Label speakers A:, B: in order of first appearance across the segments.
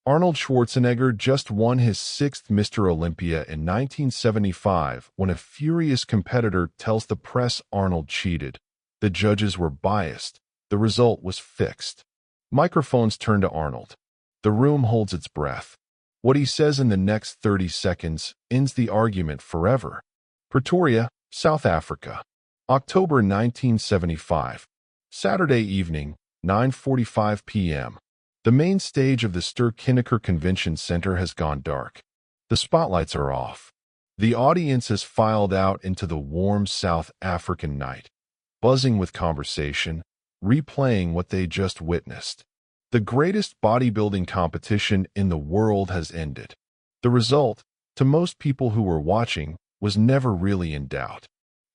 A: Arnold Schwarzenegger just won his sixth Mr. Olympia in 1975 when a furious competitor tells the press Arnold cheated. The judges were biased. The result was fixed. Microphones turn to Arnold. The room holds its breath. What he says in the next 30 seconds ends the argument forever. Pretoria, South Africa. October 1975. Saturday evening, 9:45 p.m. The main stage of the Ster-Kinneker Convention Center has gone dark. The spotlights are off. The audience has filed out into the warm South African night, buzzing with conversation, replaying what they just witnessed. The greatest bodybuilding competition in the world has ended. The result, to most people who were watching, was never really in doubt.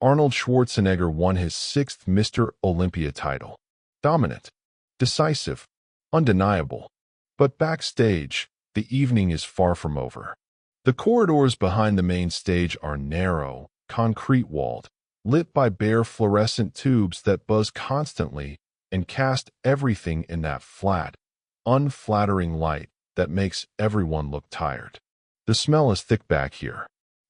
A: Arnold Schwarzenegger won his sixth Mr. Olympia title. Dominant, decisive, undeniable. But backstage, the evening is far from over. The corridors behind the main stage are narrow, concrete-walled, lit by bare fluorescent tubes that buzz constantly and cast everything in that flat, unflattering light that makes everyone look tired. The smell is thick back here.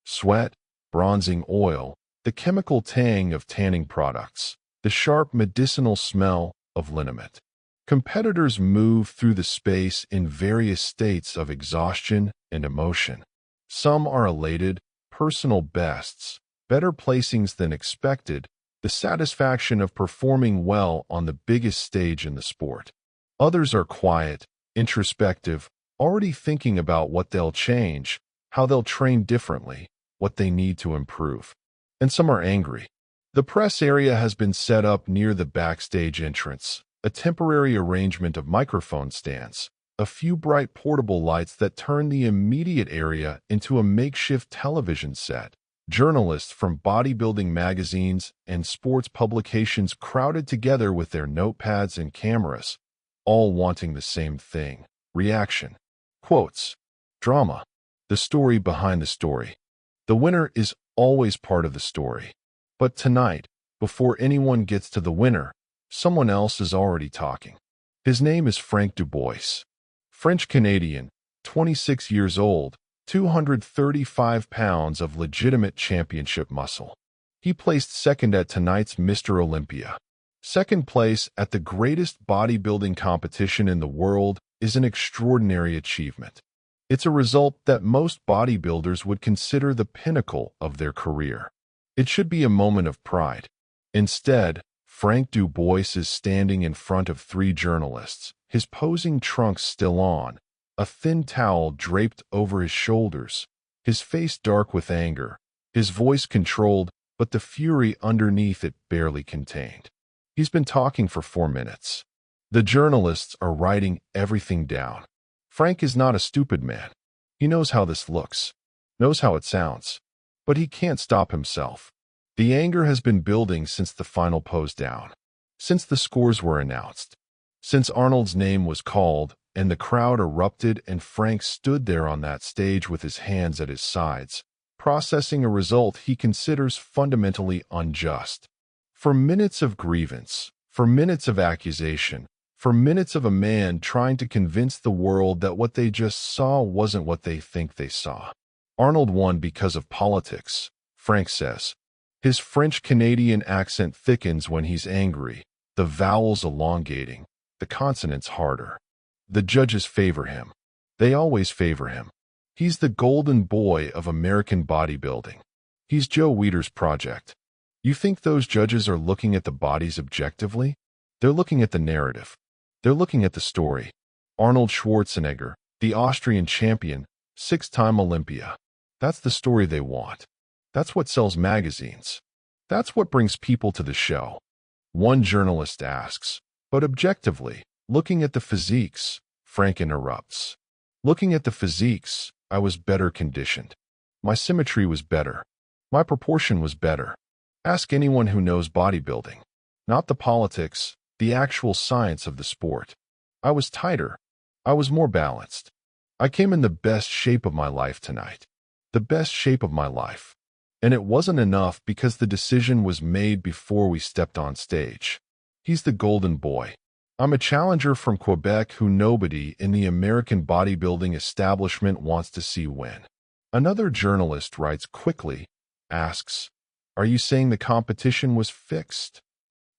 A: Sweat, bronzing oil, the chemical tang of tanning products, the sharp medicinal smell of liniment. Competitors move through the space in various states of exhaustion and emotion. Some are elated, personal bests, better placings than expected, the satisfaction of performing well on the biggest stage in the sport. Others are quiet, introspective, already thinking about what they'll change, how they'll train differently, what they need to improve. And some are angry. The press area has been set up near the backstage entrance, a temporary arrangement of microphone stands, a few bright portable lights that turn the immediate area into a makeshift television set. Journalists from bodybuilding magazines and sports publications crowded together with their notepads and cameras, all wanting the same thing: reaction, quotes, drama, the story behind the story. The winner is always part of the story. But tonight, before anyone gets to the winner, someone else is already talking. His name is Frank Dubois. French-Canadian, 26 years old, 235 pounds of legitimate championship muscle. He placed second at tonight's Mr. Olympia. Second place at the greatest bodybuilding competition in the world is an extraordinary achievement. It's a result that most bodybuilders would consider the pinnacle of their career. It should be a moment of pride. Instead, Frank Dubois is standing in front of three journalists, his posing trunks still on, a thin towel draped over his shoulders, his face dark with anger, his voice controlled, but the fury underneath it barely contained. He's been talking for 4 minutes. The journalists are writing everything down. Frank is not a stupid man. He knows how this looks, knows how it sounds, but he can't stop himself. The anger has been building since the final pose down, since the scores were announced, since Arnold's name was called and the crowd erupted and Frank stood there on that stage with his hands at his sides, processing a result he considers fundamentally unjust. For minutes of grievance, for minutes of accusation, for minutes of a man trying to convince the world that what they just saw wasn't what they think they saw. Arnold won because of politics, Frank says. His French-Canadian accent thickens when he's angry, the vowels elongating, the consonants harder. The judges favor him. They always favor him. He's the golden boy of American bodybuilding. He's Joe Weider's project. You think those judges are looking at the bodies objectively? They're looking at the narrative. They're looking at the story. Arnold Schwarzenegger, the Austrian champion, 6-time Olympia. That's the story they want. That's what sells magazines. That's what brings people to the show. One journalist asks, but objectively, looking at the physiques, Frank interrupts. Looking at the physiques, I was better conditioned. My symmetry was better. My proportion was better. Ask anyone who knows bodybuilding. Not the politics, the actual science of the sport. I was tighter. I was more balanced. I came in the best shape of my life tonight. The best shape of my life. And it wasn't enough because the decision was made before we stepped on stage. He's the golden boy. I'm a challenger from Quebec who nobody in the American bodybuilding establishment wants to see win. Another journalist writes quickly, asks, "Are you saying the competition was fixed?"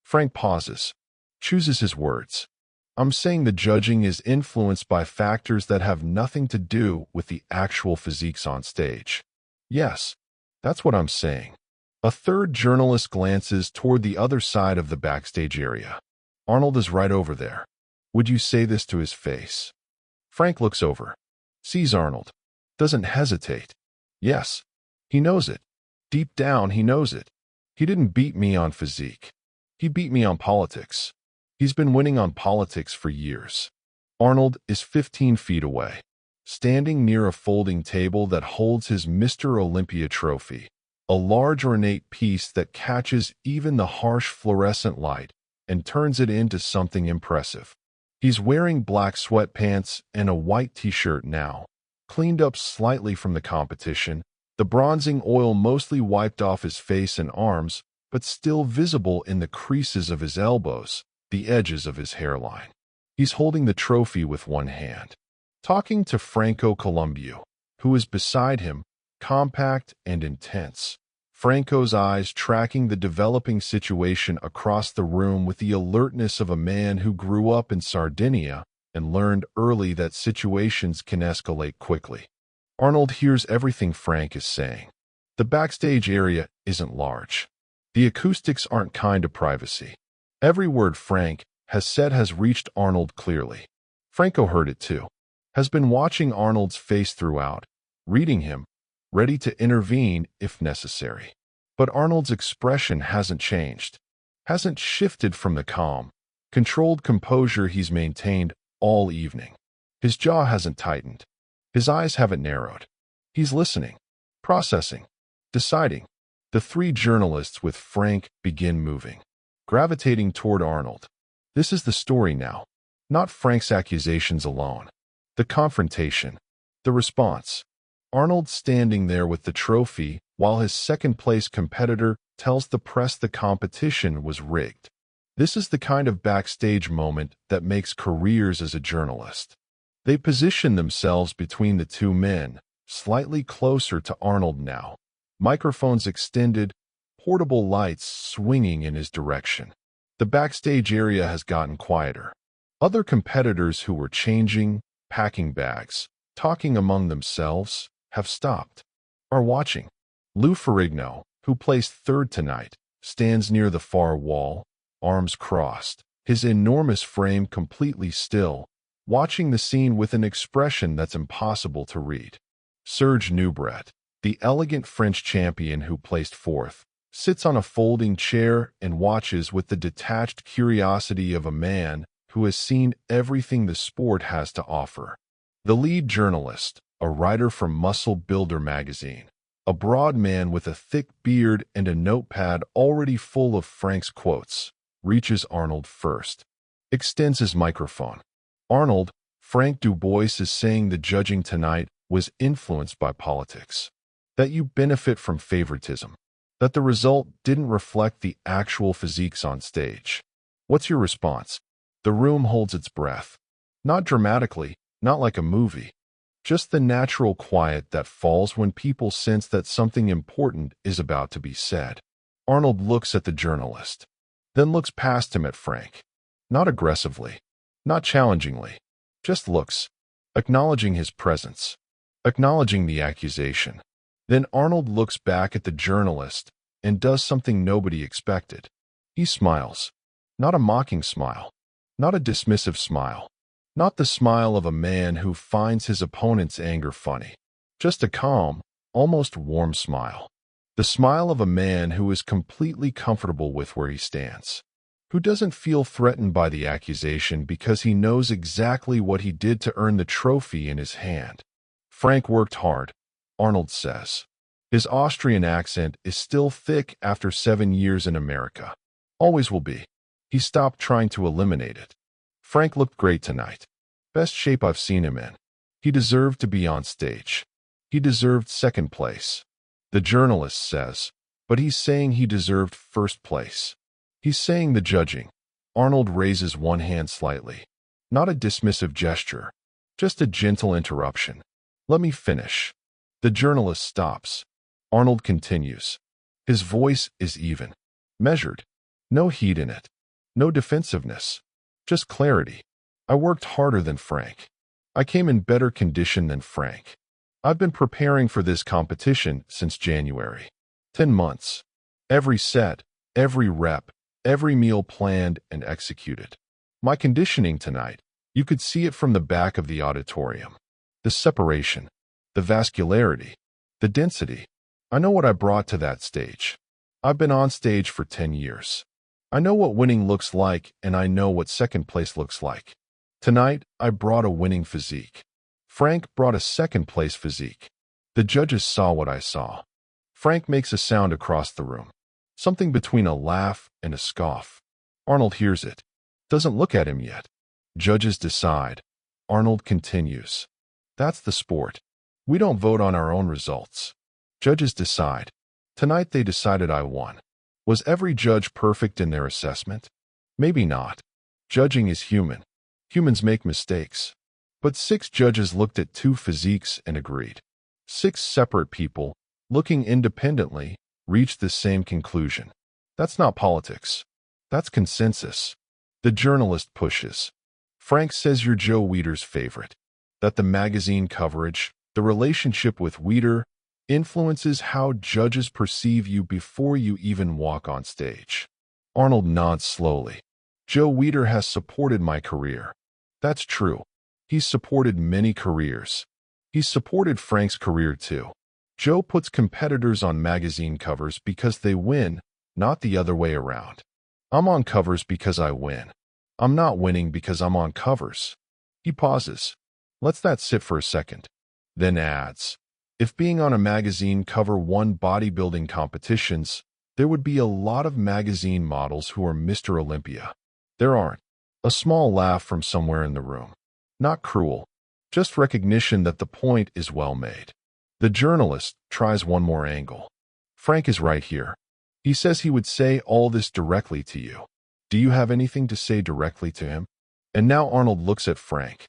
A: Frank pauses, chooses his words. "I'm saying the judging is influenced by factors that have nothing to do with the actual physiques on stage." Yes, that's what I'm saying. A third journalist glances toward the other side of the backstage area. Arnold is right over there. Would you say this to his face? Frank looks over, sees Arnold, doesn't hesitate. Yes, he knows it. Deep down, he knows it. He didn't beat me on physique. He beat me on politics. He's been winning on politics for years. Arnold is 15 feet away, standing near a folding table that holds his Mr. Olympia trophy, a large ornate piece that catches even the harsh fluorescent light and turns it into something impressive. He's wearing black sweatpants and a white t-shirt now, cleaned up slightly from the competition, the bronzing oil mostly wiped off his face and arms, but still visible in the creases of his elbows, the edges of his hairline. He's holding the trophy with one hand, talking to Franco Colombo, who is beside him, compact and intense. Franco's eyes tracking the developing situation across the room with the alertness of a man who grew up in Sardinia and learned early that situations can escalate quickly. Arnold hears everything Frank is saying. The backstage area isn't large. The acoustics aren't kind to privacy. Every word Frank has said has reached Arnold clearly. Franco heard it too, has been watching Arnold's face throughout, reading him, ready to intervene if necessary. But Arnold's expression hasn't changed, hasn't shifted from the calm, controlled composure he's maintained all evening. His jaw hasn't tightened. His eyes haven't narrowed. He's listening, processing, deciding. The three journalists with Frank begin moving, gravitating toward Arnold. This is the story now, not Frank's accusations alone. The confrontation, the response. Arnold standing there with the trophy while his second-place competitor tells the press the competition was rigged. This is the kind of backstage moment that makes careers as a journalist. They position themselves between the two men, slightly closer to Arnold now. Microphones extended, portable lights swinging in his direction. The backstage area has gotten quieter. Other competitors who were changing, packing bags, talking among themselves, have stopped, are watching. Lou Ferrigno, who placed third tonight, stands near the far wall, arms crossed, his enormous frame completely still, watching the scene with an expression that's impossible to read. Serge Nubret, the elegant French champion who placed fourth, sits on a folding chair and watches with the detached curiosity of a man who has seen everything the sport has to offer. The lead journalist, a writer from Muscle Builder magazine, a broad man with a thick beard and a notepad already full of Frank's quotes, reaches Arnold first, extends his microphone. "Arnold, Frank Dubois is saying the judging tonight was influenced by politics, that you benefit from favoritism, that the result didn't reflect the actual physiques on stage. What's your response?" The room holds its breath. Not dramatically, not like a movie. Just the natural quiet that falls when people sense that something important is about to be said. Arnold looks at the journalist, then looks past him at Frank. Not aggressively, not challengingly, just looks, acknowledging his presence, acknowledging the accusation. Then Arnold looks back at the journalist and does something nobody expected. He smiles. Not a mocking smile, not a dismissive smile. Not the smile of a man who finds his opponent's anger funny. Just a calm, almost warm smile. The smile of a man who is completely comfortable with where he stands. Who doesn't feel threatened by the accusation because he knows exactly what he did to earn the trophy in his hand. Frank worked hard, Arnold says. His Austrian accent is still thick after 7 years in America. Always will be. He stopped trying to eliminate it. Frank looked great tonight. Best shape I've seen him in. He deserved to be on stage. He deserved second place. The journalist says, but he's saying he deserved first place. He's saying the judging, Arnold raises one hand slightly. Not a dismissive gesture, just a gentle interruption. Let me finish. The journalist stops. Arnold continues. His voice is even, measured. No heat in it. No defensiveness. Just clarity. I worked harder than Frank. I came in better condition than Frank. I've been preparing for this competition since January. 10 months. Every set, every rep, every meal planned and executed. My conditioning tonight, you could see it from the back of the auditorium. The separation, the vascularity, the density. I know what I brought to that stage. I've been on stage for 10 years. I know what winning looks like, and I know what second place looks like. Tonight, I brought a winning physique. Frank brought a second place physique. The judges saw what I saw. Frank makes a sound across the room. Something between a laugh and a scoff. Arnold hears it. Doesn't look at him yet. Judges decide. Arnold continues. That's the sport. We don't vote on our own results. Judges decide. Tonight they decided I won. Was every judge perfect in their assessment? Maybe not. Judging is human. Humans make mistakes. But 6 judges looked at 2 physiques and agreed. 6 separate people, looking independently, reached the same conclusion. That's not politics. That's consensus. The journalist pushes. Frank says you're Joe Weider's favorite. That the magazine coverage, the relationship with Weider, influences how judges perceive you before you even walk on stage. Arnold nods slowly. Joe Weider has supported my career. That's true. He's supported many careers. He's supported Frank's career too. Joe puts competitors on magazine covers because they win, not the other way around. I'm on covers because I win. I'm not winning because I'm on covers. He pauses. Lets that sit for a second. Then adds, if being on a magazine cover won bodybuilding competitions, there would be a lot of magazine models who are Mr. Olympia. There aren't. A small laugh from somewhere in the room. Not cruel. Just recognition that the point is well made. The journalist tries one more angle. Frank is right here. He says he would say all this directly to you. Do you have anything to say directly to him? And now Arnold looks at Frank.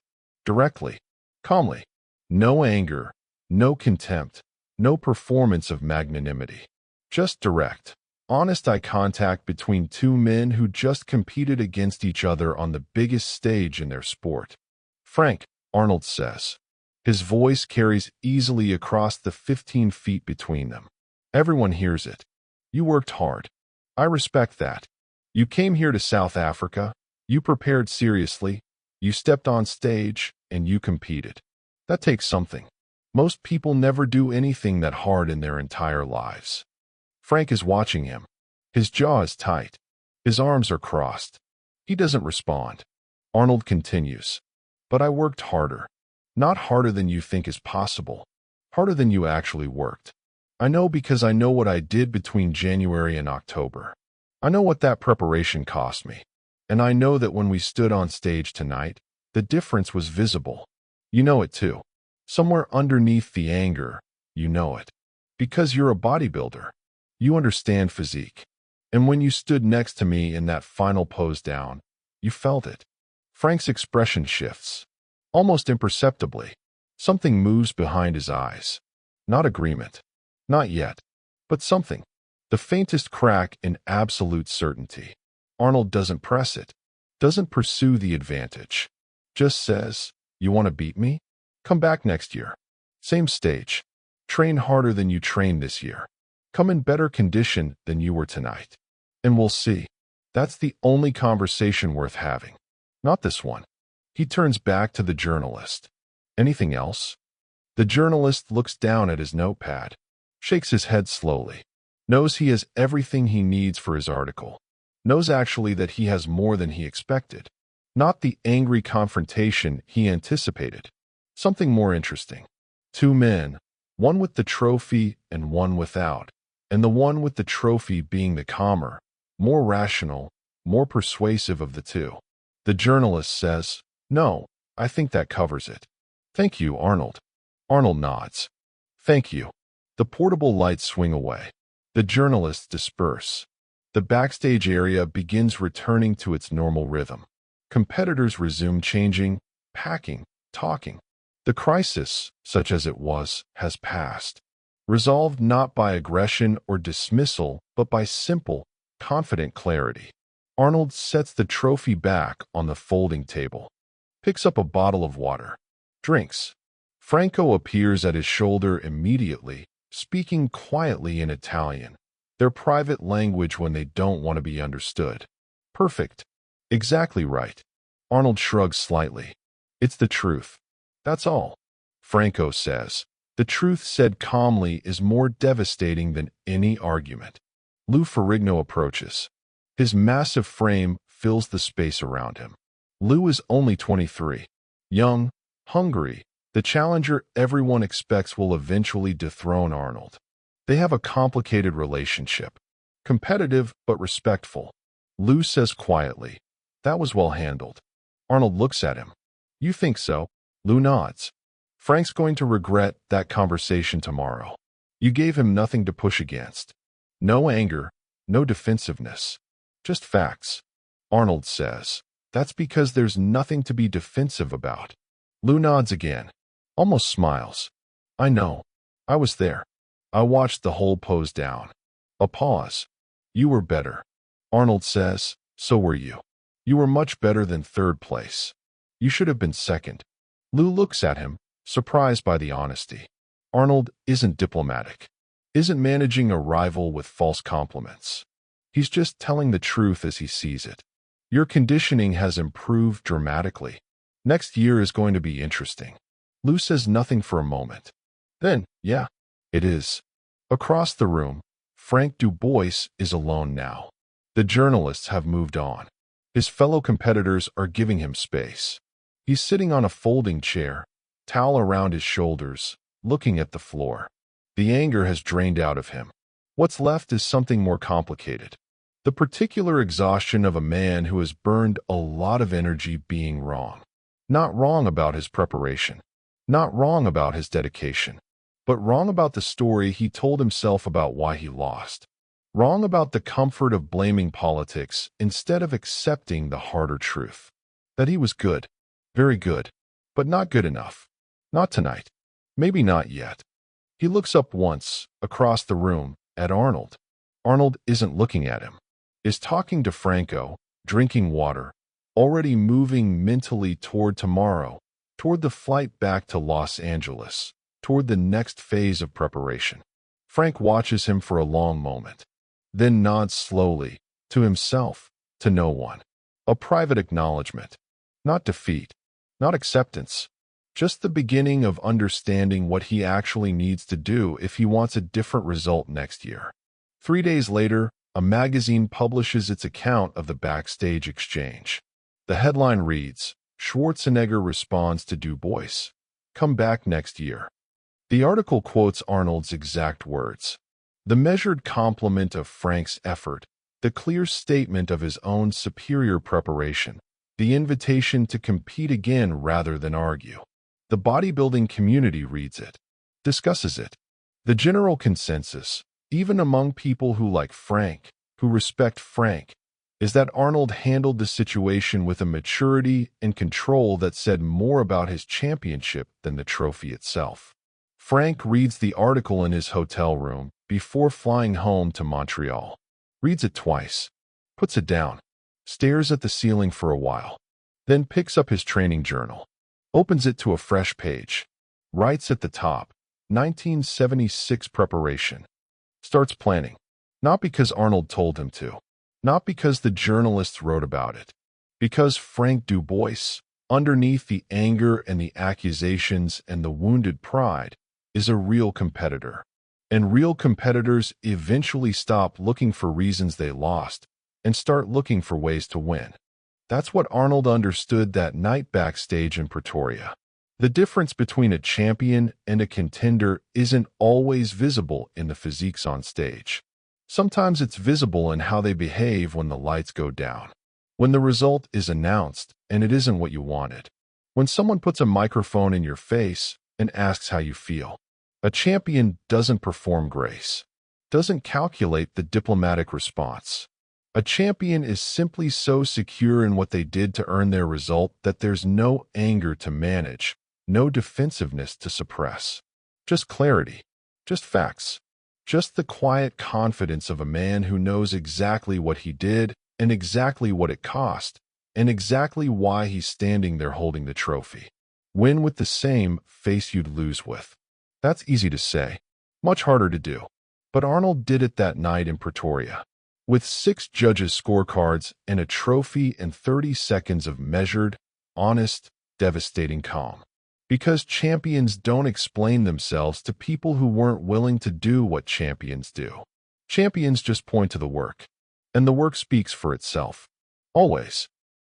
A: Directly. Calmly. No anger. No contempt. No performance of magnanimity. Just direct, honest eye contact between 2 men who just competed against each other on the biggest stage in their sport. Frank, Arnold says. His voice carries easily across the 15 feet between them. Everyone hears it. You worked hard. I respect that. You came here to South Africa. You prepared seriously. You stepped on stage, and you competed. That takes something. Most people never do anything that hard in their entire lives. Frank is watching him. His jaw is tight. His arms are crossed. He doesn't respond. Arnold continues. But I worked harder. Not harder than you think is possible. Harder than you actually worked. I know because I know what I did between January and October. I know what that preparation cost me. And I know that when we stood on stage tonight, the difference was visible. You know it too. Somewhere underneath the anger, you know it. Because you're a bodybuilder. You understand physique. And when you stood next to me in that final pose down, you felt it. Frank's expression shifts. Almost imperceptibly. Something moves behind his eyes. Not agreement. Not yet. But something. The faintest crack in absolute certainty. Arnold doesn't press it. Doesn't pursue the advantage. Just says, you want to beat me? Come back next year. Same stage. Train harder than you trained this year. Come in better condition than you were tonight. And we'll see. That's the only conversation worth having. Not this one. He turns back to the journalist. Anything else? The journalist looks down at his notepad. Shakes his head slowly. Knows he has everything he needs for his article. Knows actually that he has more than he expected. Not the angry confrontation he anticipated. Something more interesting. 2 men, one with the trophy and one without, and the one with the trophy being the calmer, more rational, more persuasive of the 2. The journalist says, no, I think that covers it. Thank you, Arnold. Arnold nods. Thank you. The portable lights swing away. The journalists disperse. The backstage area begins returning to its normal rhythm. Competitors resume changing, packing, talking. The crisis, such as it was, has passed. Resolved not by aggression or dismissal, but by simple, confident clarity. Arnold sets the trophy back on the folding table, picks up a bottle of water, drinks. Franco appears at his shoulder immediately, speaking quietly in Italian, their private language when they don't want to be understood. Perfect. Exactly right. Arnold shrugs slightly. It's the truth. That's all. Franco says. The truth said calmly is more devastating than any argument. Lou Ferrigno approaches. His massive frame fills the space around him. Lou is only 23. Young, hungry, the challenger everyone expects will eventually dethrone Arnold. They have a complicated relationship. Competitive but respectful. Lou says quietly, "That was well handled." Arnold looks at him. "You think so?" Lou nods. "Frank's going to regret that conversation tomorrow. You gave him nothing to push against. No anger, no defensiveness. Just facts." Arnold says, "That's because there's nothing to be defensive about." Lou nods again, almost smiles. "I know. I was there. I watched the whole pose down." A pause. "You were better." Arnold says, "So were you. You were much better than third place. You should have been second." Lou looks at him, surprised by the honesty. Arnold isn't diplomatic, isn't managing a rival with false compliments. He's just telling the truth as he sees it. Your conditioning has improved dramatically. Next year is going to be interesting. Lou says nothing for a moment. Then, yeah, it is. Across the room, Frank Dubois is alone now. The journalists have moved on. His fellow competitors are giving him space. He's sitting on a folding chair, towel around his shoulders, looking at the floor. The anger has drained out of him. What's left is something more complicated. The particular exhaustion of a man who has burned a lot of energy being wrong. Not wrong about his preparation. Not wrong about his dedication. But wrong about the story he told himself about why he lost. Wrong about the comfort of blaming politics instead of accepting the harder truth. That he was good. Very good. But not good enough. Not tonight. Maybe not yet. He looks up once, across the room, at Arnold. Arnold isn't looking at him. Is talking to Franco, drinking water, already moving mentally toward tomorrow, toward the flight back to Los Angeles, toward the next phase of preparation. Frank watches him for a long moment, then nods slowly, to himself, to no one. A private acknowledgement. Not defeat. Not acceptance. Just the beginning of understanding what he actually needs to do if he wants a different result next year. 3 days later, a magazine publishes its account of the backstage exchange. The headline reads, "Schwarzenegger responds to Dubois. Come back next year." The article quotes Arnold's exact words. The measured compliment of Frank's effort, the clear statement of his own superior preparation, the invitation to compete again rather than argue. The bodybuilding community reads it, discusses it. The general consensus, even among people who like Frank, who respect Frank, is that Arnold handled the situation with a maturity and control that said more about his championship than the trophy itself. Frank reads the article in his hotel room before flying home to Montreal. Reads it twice, puts it down, stares at the ceiling for a while, then picks up his training journal, opens it to a fresh page, writes at the top, 1976 preparation. Starts planning. Not because Arnold told him to. Not because the journalists wrote about it. Because Frank Dubois, underneath the anger and the accusations and the wounded pride, is a real competitor. And real competitors eventually stop looking for reasons they lost and start looking for ways to win. That's what Arnold understood that night backstage in Pretoria. The difference between a champion and a contender isn't always visible in the physiques on stage. Sometimes it's visible in how they behave when the lights go down. When the result is announced and it isn't what you wanted. When someone puts a microphone in your face and asks how you feel. A champion doesn't perform grace. Doesn't calculate the diplomatic response. A champion is simply so secure in what they did to earn their result that there's no anger to manage, no defensiveness to suppress. Just clarity, just facts, just the quiet confidence of a man who knows exactly what he did and exactly what it cost and exactly why he's standing there holding the trophy. Win with the same face you'd lose with. That's easy to say, much harder to do. But Arnold did it that night in Pretoria. With 6 judges' scorecards and a trophy and 30 seconds of measured, honest, devastating calm. Because champions don't explain themselves to people who weren't willing to do what champions do. Champions just point to the work. And the work speaks for itself. Always.